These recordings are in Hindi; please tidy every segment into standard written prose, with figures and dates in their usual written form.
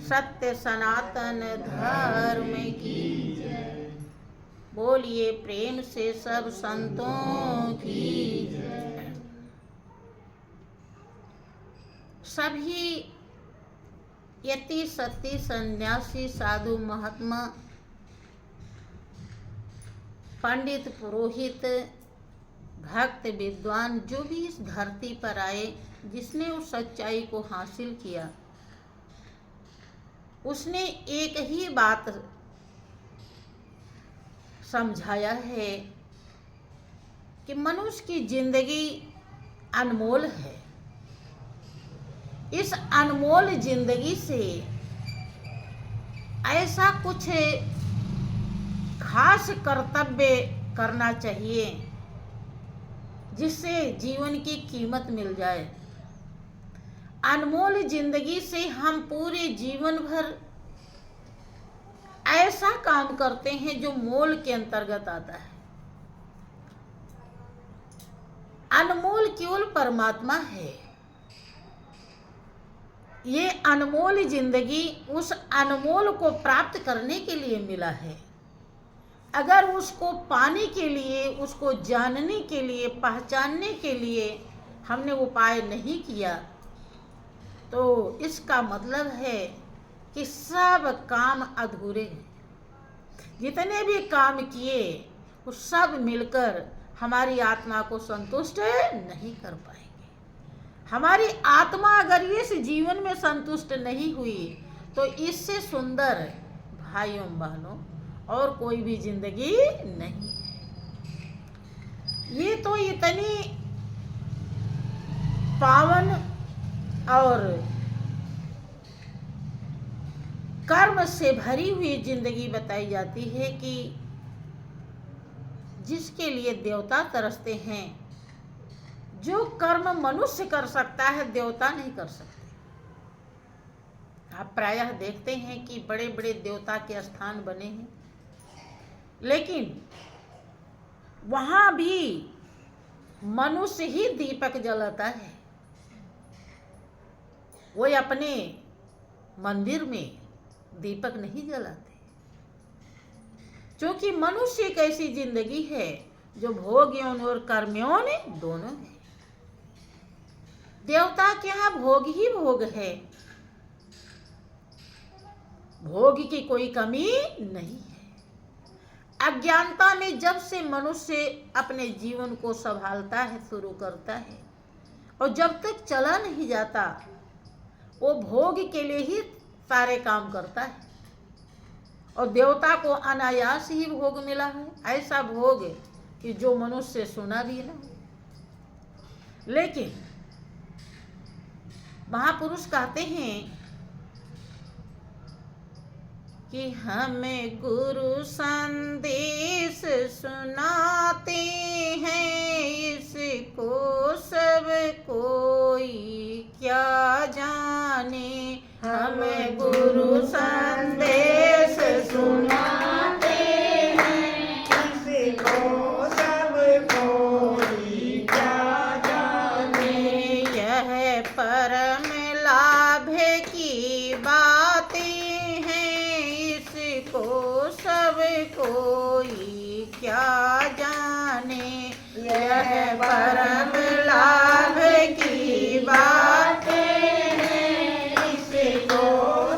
सत्य सनातन धर्म की जय। बोलिए प्रेम से सब संतों की जय। सभी यति सती सन्यासी साधु महात्मा पंडित पुरोहित भक्त विद्वान जो भी इस धरती पर आए, जिसने उस सच्चाई को हासिल किया, उसने एक ही बात समझाया है कि मनुष्य की जिंदगी अनमोल है। इस अनमोल जिंदगी से ऐसा कुछ खास कर्तव्य करना चाहिए जिससे जीवन की कीमत मिल जाए। अनमोल जिंदगी से हम पूरे जीवन भर ऐसा काम करते हैं जो मोल के अंतर्गत आता है। अनमोल केवल परमात्मा है। ये अनमोल जिंदगी उस अनमोल को प्राप्त करने के लिए मिला है। अगर उसको पाने के लिए, उसको जानने के लिए, पहचानने के लिए हमने उपाय नहीं किया तो इसका मतलब है कि सब काम अधूरे हैं। जितने भी काम किए वो सब मिलकर हमारी आत्मा को संतुष्ट नहीं कर पाएंगे। हमारी आत्मा अगर इस जीवन में संतुष्ट नहीं हुई तो इससे सुंदर भाइयों बहनों और कोई भी जिंदगी नहीं है। ये तो इतनी पावन और कर्म से भरी हुई जिंदगी बताई जाती है कि जिसके लिए देवता तरसते हैं। जो कर्म मनुष्य कर सकता है देवता नहीं कर सकते। आप प्रायः देखते हैं कि बड़े बड़े देवता के स्थान बने हैं, लेकिन वहां भी मनुष्य ही दीपक जलाता है। वो अपने मंदिर में दीपक नहीं जलाते, क्योंकि मनुष्य एक ऐसी जिंदगी है जो भोग यौन और कर्म यौन दोनों है। देवता के यहाँ भोग ही भोग है, भोग की कोई कमी नहीं है। अज्ञानता में जब से मनुष्य अपने जीवन को संभालता है, शुरू करता है, और जब तक चला नहीं जाता वो भोग के लिए ही सारे काम करता है। और देवता को अनायास ही भोग मिला है, ऐसा भोग कि जो मनुष्य सुना भी ना। लेकिन महापुरुष कहते हैं कि हमें गुरु संदेश सुनाते हैं, इसको सब कोई क्या जाने। हमें गुरु संदेश सुनाते हैं, इसको सब कोई क्या जाने। यह परम लाभ की बातें हैं, इसको सब कोई क्या जाने। यह परम लाभ की बातें हैं, इसको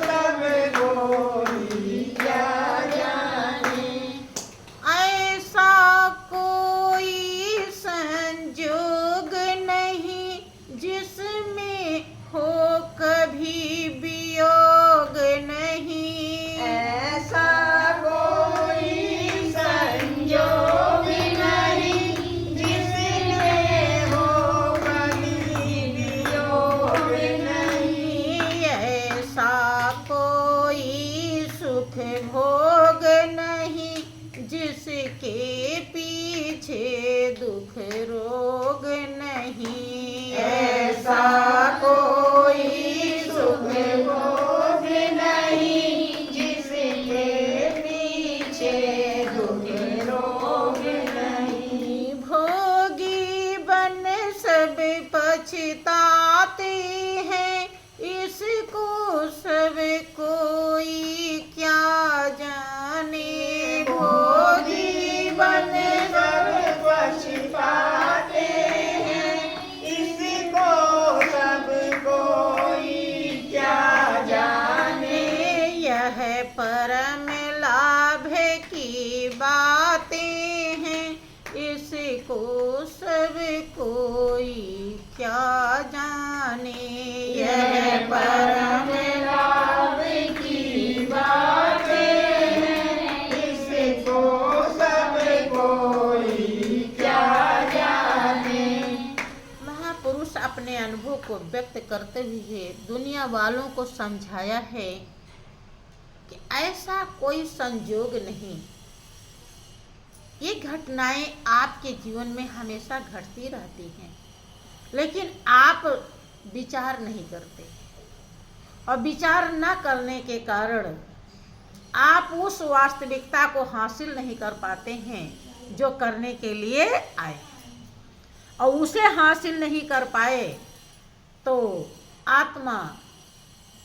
सब कोई क्या जाने। ऐसा कोई संजोग नहीं जिसमें हो कभी वियोग नहीं। ऐसा कोई संजोग नहीं जिसमें हो कभी वियोग नहीं। ऐसा कोई सुख भोग नहीं जिसके पीछे दुख रोग नहीं। ऐसा कोई सुख भोग नहीं जिसके पीछे दुख रोग नहीं। भोगी बन सब पछताते हैं, इसको सब को को सब कोई क्या जाने, यह परम लाभ की बात है, इसको सब कोई क्या जाने। महापुरुष अपने अनुभव को व्यक्त करते हुए दुनिया वालों को समझाया है कि ऐसा कोई संयोग नहीं, ये घटनाएं आपके जीवन में हमेशा घटती रहती हैं, लेकिन आप विचार नहीं करते, और विचार न करने के कारण आप उस वास्तविकता को हासिल नहीं कर पाते हैं जो करने के लिए आए, और उसे हासिल नहीं कर पाए तो आत्मा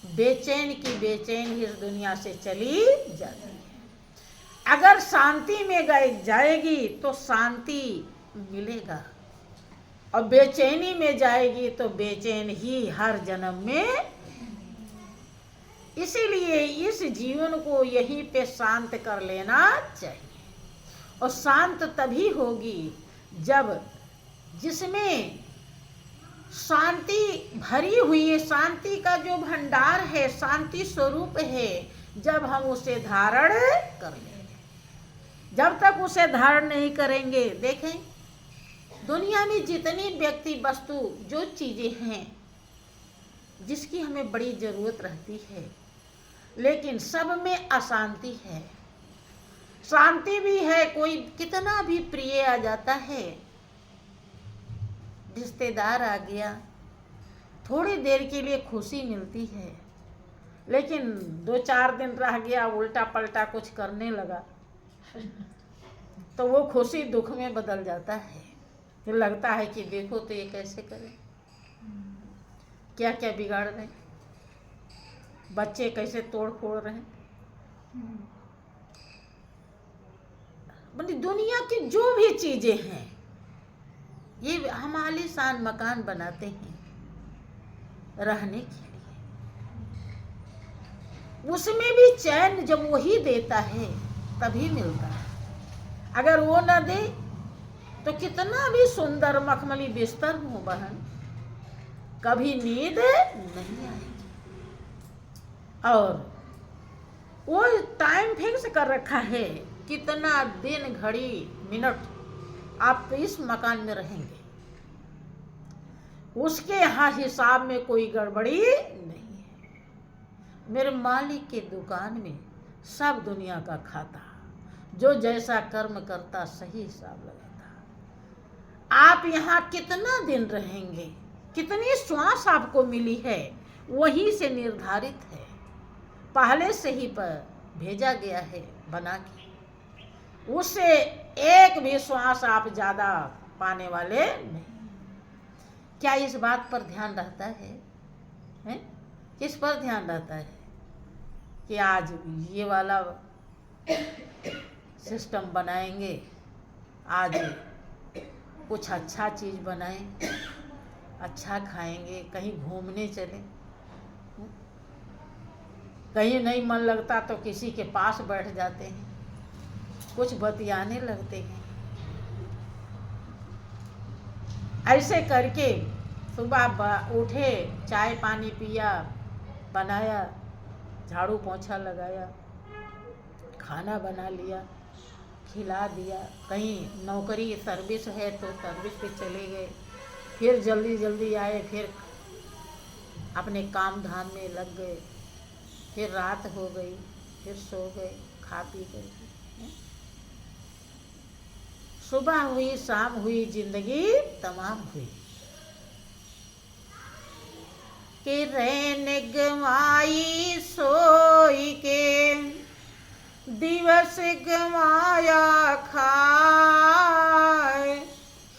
बेचैन की बेचैन इस दुनिया से चली जाती है। अगर शांति में जाएगी तो शांति मिलेगा, और बेचैनी में जाएगी तो बेचैन ही हर जन्म में। इसीलिए इस जीवन को यहीं पे शांत कर लेना चाहिए, और शांत तभी होगी जब जिसमें शांति भरी हुई है, शांति का जो भंडार है, शांति स्वरूप है, जब हम उसे धारण कर लेंगे। जब तक उसे धारण नहीं करेंगे, देखें दुनिया में जितनी व्यक्ति वस्तु जो चीजें हैं जिसकी हमें बड़ी जरूरत रहती है, लेकिन सब में अशांति है। शांति भी है, कोई कितना भी प्रिय आ जाता है, रिश्तेदार आ गया, थोड़ी देर के लिए खुशी मिलती है, लेकिन 2-4 दिन रह गया, उल्टा पलटा कुछ करने लगा तो वो खुशी दुख में बदल जाता है। फिर लगता है कि देखो तो ये कैसे करे, क्या क्या बिगाड़ रहे, बच्चे कैसे तोड़ फोड़ रहे। मतलब दुनिया की जो भी चीजें हैं, ये हम आलीशान मकान बनाते हैं रहने के लिए, उसमें भी चैन जब वही देता है तभी मिलता है। अगर वो न दे तो कितना भी सुंदर मखमली बिस्तर हो बहन, कभी नींद नहीं आएगी। और वो टाइम फिक्स कर रखा है, कितना दिन घड़ी मिनट आप इस मकान में रहेंगे, उसके यहाँ हिसाब में कोई गड़बड़ी नहीं है। मेरे मालिक के दुकान में सब दुनिया का खाता, जो जैसा कर्म करता सही हिसाब लगाता। आप यहाँ कितना दिन रहेंगे, कितनी श्वास आपको मिली है, वहीं से निर्धारित है, पहले से ही पर भेजा गया है बना के। उससे एक भी श्वास आप ज्यादा पाने वाले नहीं। क्या इस बात पर ध्यान रहता है? किस पर ध्यान रहता है कि आज ये वाला सिस्टम बनाएंगे, आज कुछ अच्छा चीज बनाएं, अच्छा खाएंगे, कहीं घूमने चले। कहीं नहीं मन लगता तो किसी के पास बैठ जाते हैं, कुछ बतियाने लगते हैं। ऐसे करके सुबह उठे, चाय पानी पिया, बनाया, झाड़ू पोंछा लगाया, खाना बना लिया, खिला दिया। कहीं नौकरी सर्विस है तो सर्विस पे चले गए, फिर जल्दी जल्दी आए, फिर अपने काम धाम में लग गए, फिर रात हो गई, फिर सो गए, खा पी गए। सुबह हुई, शाम हुई, जिंदगी तमाम हुई। कि रैन गवाई सोई के, दिवस गवाया खाए,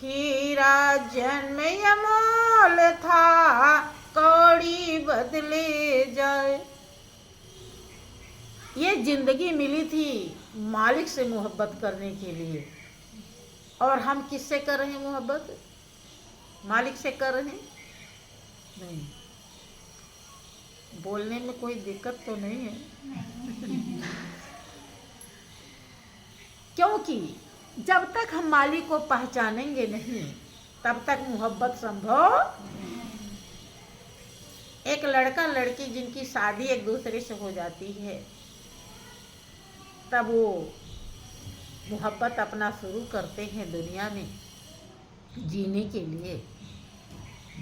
हीरा जन्म अमोल था, कौड़ी बदले जाए। ये जिंदगी मिली थी मालिक से मोहब्बत करने के लिए, और हम किससे कर रहे हैं मोहब्बत? मालिक से कर रहे हैं? नहीं। बोलने में कोई दिक्कत तो नहीं है क्योंकि जब तक हम मालिक को पहचानेंगे नहीं तब तक मोहब्बत संभव। एक लड़का लड़की जिनकी शादी एक दूसरे से हो जाती है, तब वो मोहब्बत अपना शुरू करते हैं दुनिया में जीने के लिए।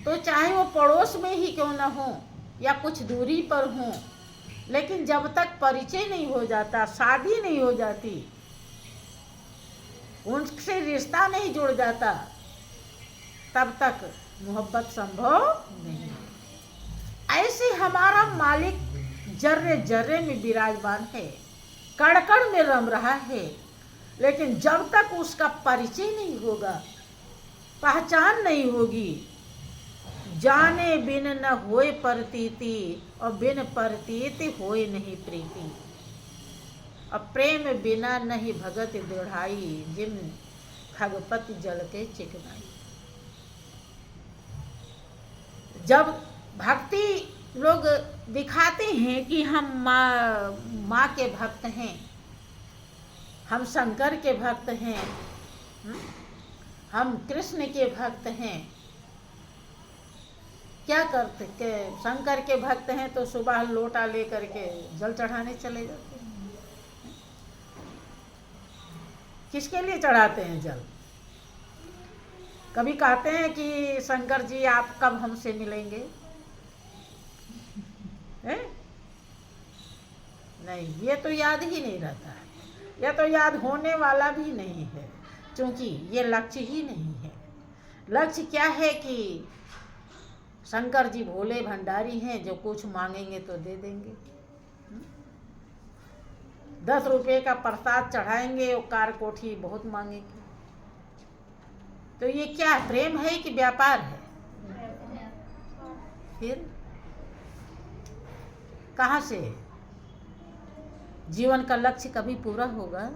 तो चाहे वो पड़ोस में ही क्यों ना हो या कुछ दूरी पर हो, लेकिन जब तक परिचय नहीं हो जाता, शादी नहीं हो जाती, उनसे रिश्ता नहीं जुड़ जाता, तब तक मोहब्बत संभव नहीं। ऐसे हमारा मालिक जर्रे जर्रे में विराजमान है, कण कण में रम रहा है, लेकिन जब तक उसका परिचय नहीं होगा, पहचान नहीं होगी, जाने बिन न होए प्रतीति और बिन प्रतीति होए नहीं प्रीति, और प्रेम बिना नहीं भगत दृढ़ाई, जिन खगपति जल के चिकनाई। जब भक्ति लोग दिखाते हैं कि हम माँ के भक्त हैं, हम शंकर के भक्त हैं, हम कृष्ण के भक्त हैं, क्या करते कि शंकर के भक्त हैं तो सुबह लोटा लेकर के जल चढ़ाने चले जाते हैं। किसके लिए चढ़ाते हैं जल? कभी कहते हैं कि शंकर जी आप कब हमसे मिलेंगे? है? नहीं, ये तो याद ही नहीं रहता है, यह तो याद होने वाला भी नहीं है, क्योंकि ये लक्ष्य ही नहीं है। लक्ष्य क्या है कि शंकर जी भोले भंडारी हैं, जो कुछ मांगेंगे तो दे देंगे। 10 रुपये का प्रसाद चढ़ाएंगे, वो कार कोठी बहुत मांगेंगे। तो ये क्या प्रेम है कि व्यापार है? फिर कहाँ से जीवन का लक्ष्य कभी पूरा होगा?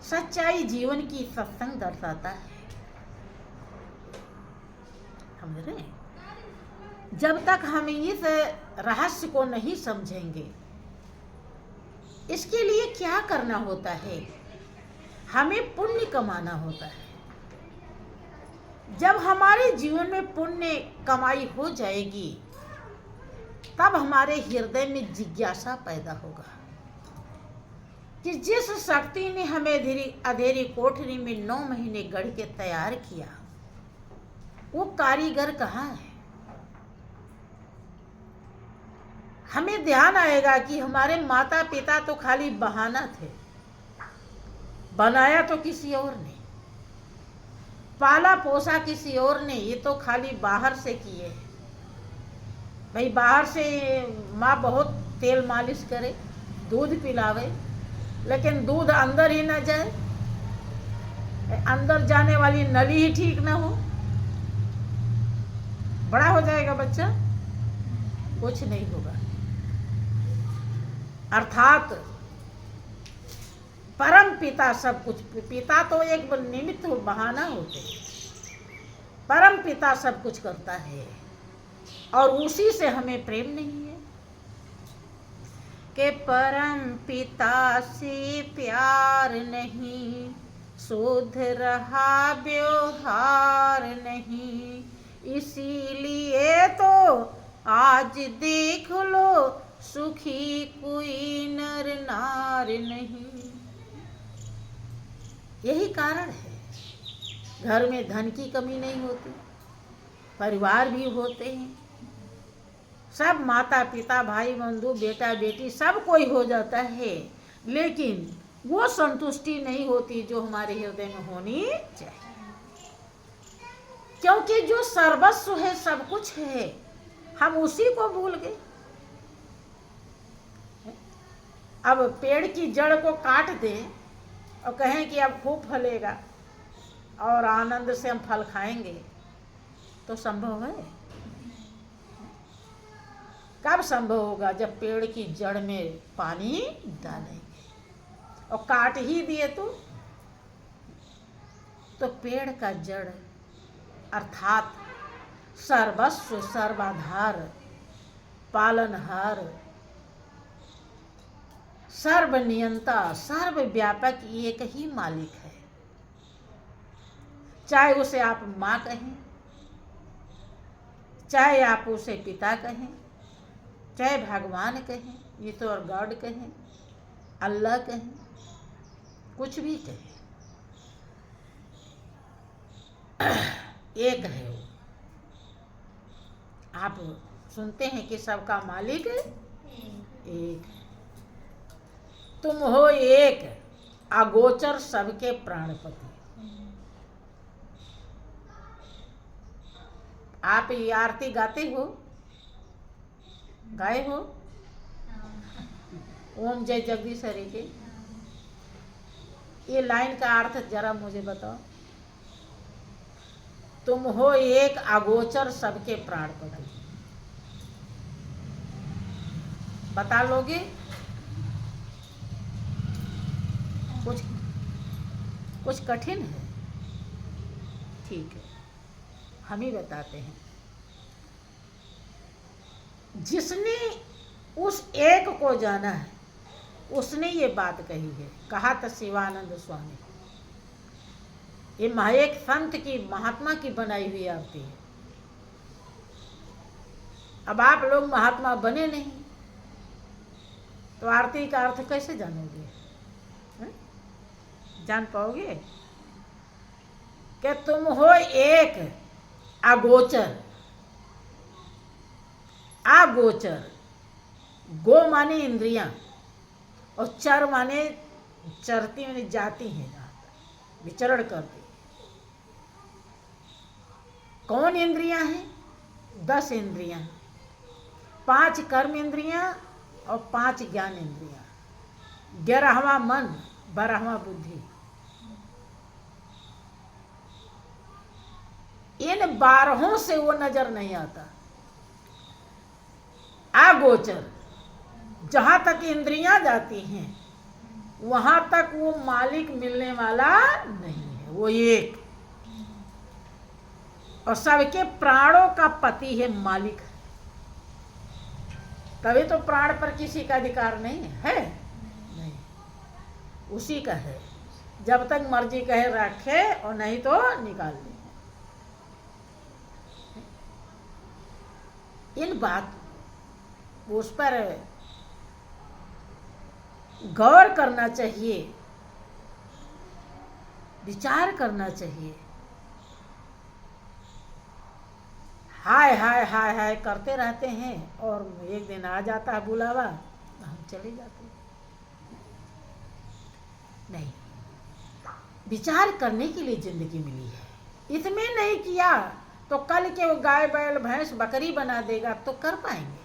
सच्चाई जीवन की सत्संग दर्शाता है। समझ रहे हैं? जब तक हम इस रहस्य को नहीं समझेंगे, इसके लिए क्या करना होता है? हमें पुण्य कमाना होता है। जब हमारे जीवन में पुण्य कमाई हो जाएगी, तब हमारे हृदय में जिज्ञासा पैदा होगा कि जिस शक्ति ने हमें अंधेरी कोठरी में 9 महीने गढ़ के तैयार किया, वो कारीगर कहाँ है? हमें ध्यान आएगा कि हमारे माता पिता तो खाली बहाना थे, बनाया तो किसी और ने, पाला पोसा किसी और ने, ये तो खाली बाहर से किए। भाई बाहर से माँ बहुत तेल मालिश करे, दूध पिलावे, लेकिन दूध अंदर ही ना जाए, अंदर जाने वाली नली ही ठीक ना हो, बड़ा हो जाएगा बच्चा, कुछ नहीं होगा। अर्थात परम पिता सब कुछ, पिता तो एक निमित्त बहाना होते, परम पिता सब कुछ करता है, और उसी से हमें प्रेम नहीं है कि परम पिता से प्यार नहीं, शुद्ध रहा व्यवहार नहीं, इसीलिए तो आज देख लो सुखी कोई नर नार नहीं। यही कारण है घर में धन की कमी नहीं होती, परिवार भी होते हैं, सब माता पिता भाई बंधु बेटा बेटी सब कोई हो जाता है, लेकिन वो संतुष्टि नहीं होती जो हमारे हृदय में होनी चाहिए, क्योंकि जो सर्वस्व है, सब कुछ है, हम उसी को भूल गए। अब पेड़ की जड़ को काट दें और कहें कि अब खूब फलेगा और आनंद से हम फल खाएंगे, तो संभव है? कब संभव होगा? जब पेड़ की जड़ में पानी डालेंगे, और काट ही दिए तो पेड़ का जड़ अर्थात सर्वस्व सर्वाधार पालनहार सर्वनियंता सर्वव्यापक एक ही मालिक है। चाहे उसे आप माँ कहें, चाहे आप उसे पिता कहें, चाहे भगवान कहें, ईश्वर गॉड कहें, अल्लाह कहें, कुछ भी कहें, एक है वो। आप सुनते हैं कि सबका मालिक एक। तुम हो एक अगोचर सबके प्राणपति। आप ये आरती गाते हो, गाए हो? ओम जय जगदीश हरि के ये लाइन का अर्थ जरा मुझे बताओ। तुम हो एक अगोचर सबके प्राणपति, बता लोगे? कुछ कठिन है? ठीक है, हम ही बताते हैं। जिसने उस एक को जाना है उसने ये बात कही है। कहा था शिवानंद स्वामी। ये एक संत की, महात्मा की बनाई हुई आरती है। अब आप लोग महात्मा बने नहीं तो आरती का अर्थ कैसे जानोगे? जान पाओगे? कि तुम हो एक अगोचर। अगोचर, गो माने इंद्रियां और चर माने चरती माने जाती हैं, विचरण करती। कौन इंद्रियां हैं? 10 इंद्रियां, 5 कर्म इंद्रियां और 5 ज्ञान इंद्रियां, 11वां मन, 12वां बुद्धि। इन 12 से वो नजर नहीं आता। अगोचर, जहां तक इंद्रियां जाती हैं वहां तक वो मालिक मिलने वाला नहीं है। वो एक और सबके प्राणों का पति है, मालिक। तभी तो प्राण पर किसी का अधिकार नहीं है, नहीं, उसी का है। जब तक मर्जी कहे रखे और नहीं तो निकाल दे। इन बात उस पर गौर करना चाहिए, विचार करना चाहिए। हाय हाय हाय हाय करते रहते हैं और एक दिन आ जाता है बुलावा, हम चले जाते हैं। नहीं, विचार करने के लिए जिंदगी मिली है। इसमें नहीं किया तो कल के वो गाय बैल भैंस बकरी बना देगा तो कर पाएंगे?